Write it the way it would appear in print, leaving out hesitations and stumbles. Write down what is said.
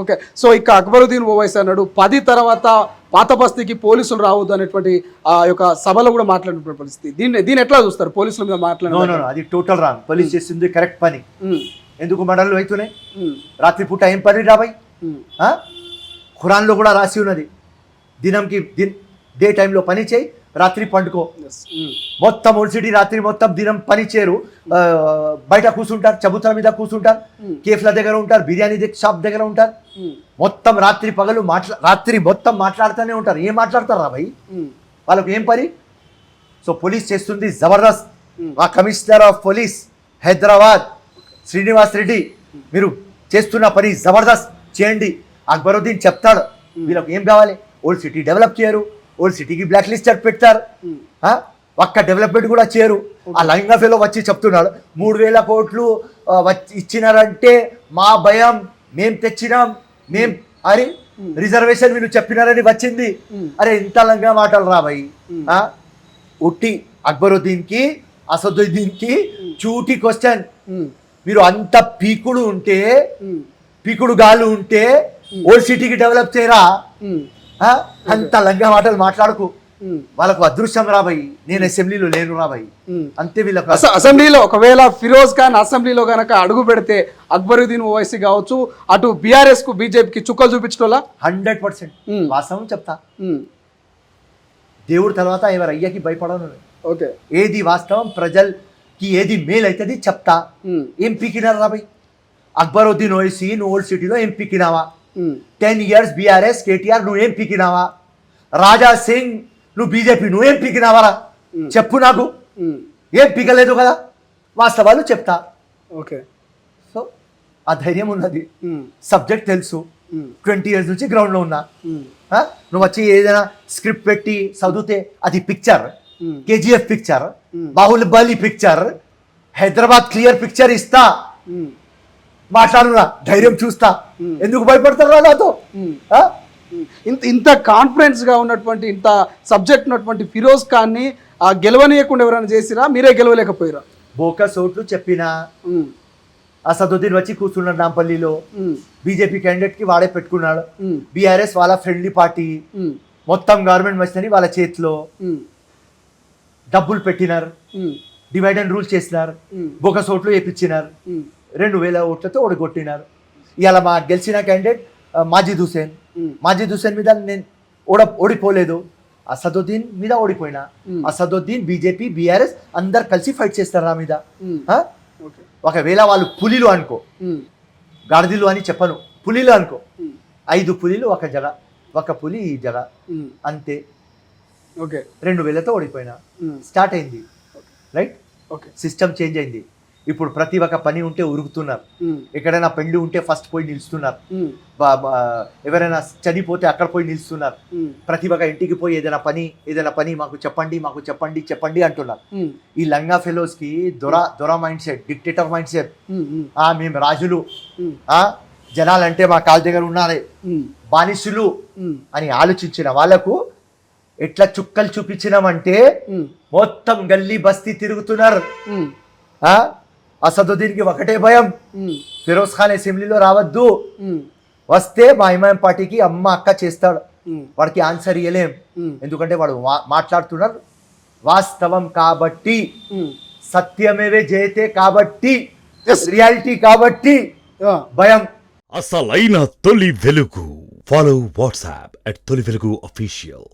Okay. So ఇక అక్బరుద్దీన్ ఓవైసీ అన్నాడు 10 తర్వాత పాత బస్తీకి పోలీసులు రావద్దు అనేటువంటి ఆ యొక్క సభలో కూడా మాట్లాడిన పరిస్థితి. దీన్ని ఎట్లా చూస్తారు పోలీసుల మీద మాట్లాడారు? అది టోటల్ రాంగ్. పోలీస్ చేసింది కరెక్ట్ పని. ఎందుకు మర్డర్లు అవుతున్నాయి? రాత్రిపూట ఏం పని రాబాయి? ఖురాన్లో కూడా రాసి ఉన్నది, దినంకి డే టైంలో పని చేయి, రాత్రి పండుకో. మొత్తం ఓల్డ్ సిటీ రాత్రి మొత్తం దినం పని చేయరు, బయట కూర్చుంటారు, చబుతల మీద కూర్చుంటారు, కేఫ్ల దగ్గర ఉంటారు, బిర్యానీ షాప్ దగ్గర ఉంటారు. మొత్తం రాత్రి పగలు రాత్రి మొత్తం మాట్లాడుతూనే ఉంటారు. ఏం మాట్లాడతారు రా భయ్? వాళ్ళకు ఏం పని? సో పోలీస్ చేస్తుంది జబర్దస్త్. మా commissioner of police Hyderabad Srinivas Reddy, మీరు చేస్తున్న పని జబర్దస్త్ చేయండి. అక్బరుద్దీన్ చెప్తాడు వీళ్ళకి ఏం కావాలి. ఓల్డ్ సిటీ డెవలప్ చేయరు, ఓల్డ్ సిటీకి బ్లాక్ లిస్ట్ పెట్టారు, ఒక్క డెవలప్మెంట్ కూడా చేయరు. ఆ లైంగా ఫెలో వచ్చి చెప్తున్నాడు 3000 కోట్లు ఇచ్చినారంటే మా భయం, మేం తెచ్చినాం, మేం అరే రిజర్వేషన్ మీరు చెప్పినారని వచ్చింది. అరే ఇంత లంగా మాటలు రాబాయి. ఉట్టి అక్బరుద్దీన్కి అసదుద్దీన్కి చూటి క్వశ్చన్. మీరు అంత పీకుడు గాలు ఉంటే ఓల్డ్ సిటీకి డెవలప్ చేయరా? అంత లంగా మాటలు మాట్లాడకు. వాళ్ళకు అదృష్టం రాబాయి, నేను అసెంబ్లీలో లేను రాబాయి. అంతే వీళ్ళకి. అసెంబ్లీలో ఒకవేళ ఫిరోజ్ ఖాన్ అసెంబ్లీలో గనక అడుగు పెడితే అక్బరుద్దీన్ ఓవైసీ కావచ్చు, అటు బీఆర్ఎస్ కు బీజేపీకి చుక్కలు చూపించడం 100% వాస్తవం చెప్తా. దేవుడు తర్వాత ఎవరు అయ్యకి భయపడను. ఓకే, ఏది వాస్తవం, ప్రజలకి ఏది మేలు అవుతుంది చెప్తా. ఏం పీకినారు రాబాయి? అక్బరుద్దీన్ ఓవైసీ నువ్వు ఓల్డ్ సిటీలో ఏం పీకినావా? 10 years బీఆర్ఎస్ కేటీఆర్ నువ్వేం పీకినావా? రాజా సింగ్ నువ్వు బీజేపీ నువ్వేం పీకినావరా? చెప్పు నాకు. ఏం పీకలేదు కదా, వాస్తవాలు చెప్తా. ఓకే, సో ఆ ధైర్యం ఉన్నది, సబ్జెక్ట్ తెలుసు, 20 years నుంచి గ్రౌండ్లో ఉన్నా. నువ్వు వచ్చి ఏదైనా స్క్రిప్ట్ పెట్టి చదివితే అది picture, KGF picture, Baahubali picture, Hyderabad clear picture ఇస్తా. మాట్లాడున్నా, ధైర్యం చూస్తా. ఎందుకు భయపడతారా నాతో? ఇంత కాన్ఫిడెన్స్ గా ఉన్నటువంటి, ఇంత సబ్జెక్ట్ ఉన్నటువంటి ఫిరోజ్ ఖాన్ ని గెలవనీయకుండా ఎవరైనా చేసిరా? మీరే గెలవలేకపోయారా? బోకస్ ఓట్లు చెప్పినా అసదుద్దీన్ వచ్చి కూర్చున్నాడు నాంపల్లిలో. బీజేపీ క్యాండిడేట్ కి వాడే పెట్టుకున్నాడు. బీఆర్ఎస్ వాళ్ళ ఫ్రెండ్లీ పార్టీ, మొత్తం గవర్నమెంట్ వచ్చిందని వాళ్ళ చేతిలో డబ్బులు పెట్టినారు, డివైడ్ అండ్ రూల్ చేసినారు, బోకస్ ఓట్లు వేయించినారు, 2000 ఓట్లతో ఓడగొట్టినారు. ఇవాళ మా గెలిచిన క్యాండిడేట్ మాజిద్ హుసేన్ మీద నేను ఓడిపోలేదు, అసదుద్దీన్ మీద ఓడిపోయినా. అసదుద్దీన్, బీజేపీ, బీఆర్ఎస్ అందరు కలిసి ఫైట్ చేస్తారు నా మీద. ఒకవేళ వాళ్ళు పులిలు అనుకో, గాడిదలు అని చెప్పను, పులిలు అనుకో, 5 పులిలు ఒక జగ, ఒక పులి ఈ జగ, అంతే. ఓకే, 2000తో ఓడిపోయినా. స్టార్ట్ అయింది, రైట్? ఓకే, సిస్టమ్ చేంజ్ అయింది. ఇప్పుడు ప్రతి ఒక్క పని ఉంటే ఉరుకుతున్నారు, ఎక్కడైనా పెళ్లి ఉంటే ఫస్ట్ పోయి నిలుస్తున్నారు, ఎవరైనా చనిపోతే అక్కడ పోయి నిలుస్తున్నారు, ప్రతి ఒక్క ఇంటికి పోయి ఏదైనా పని మాకు చెప్పండి అంటున్నారు. ఈ లంగా ఫెలోస్ కి దొరా mind set, dictator mind set, మేము రాజులు, జనాలంటే మా కాళ్ళ దగ్గర ఉన్నారే, బానిసులు అని ఆలోచించిన వాళ్ళకు ఎట్లా చుక్కలు చూపించినామంటే మొత్తం గల్లీ బస్తీ తిరుగుతున్నారు. అసదుద్దీన్కి ఒకటే భయం, ఫిరోజ్ ఖాన్ అసెంబ్లీలో రావద్దు, వస్తే మా ఇమాం పార్టీకి అమ్మ అక్క చేస్తాడు. వాడికి ఆన్సర్ ఇవ్వలేం, ఎందుకంటే వాడు మాట్లాడుతున్నారు వాస్తవం కాబట్టి, సత్యమేవే జయతే కాబట్టి, రియాలిటీ కాబట్టి భయం. అసలైన తొలి వెలుగు. ఫాలో వాట్సాప్ @తొలి వెలుగు official.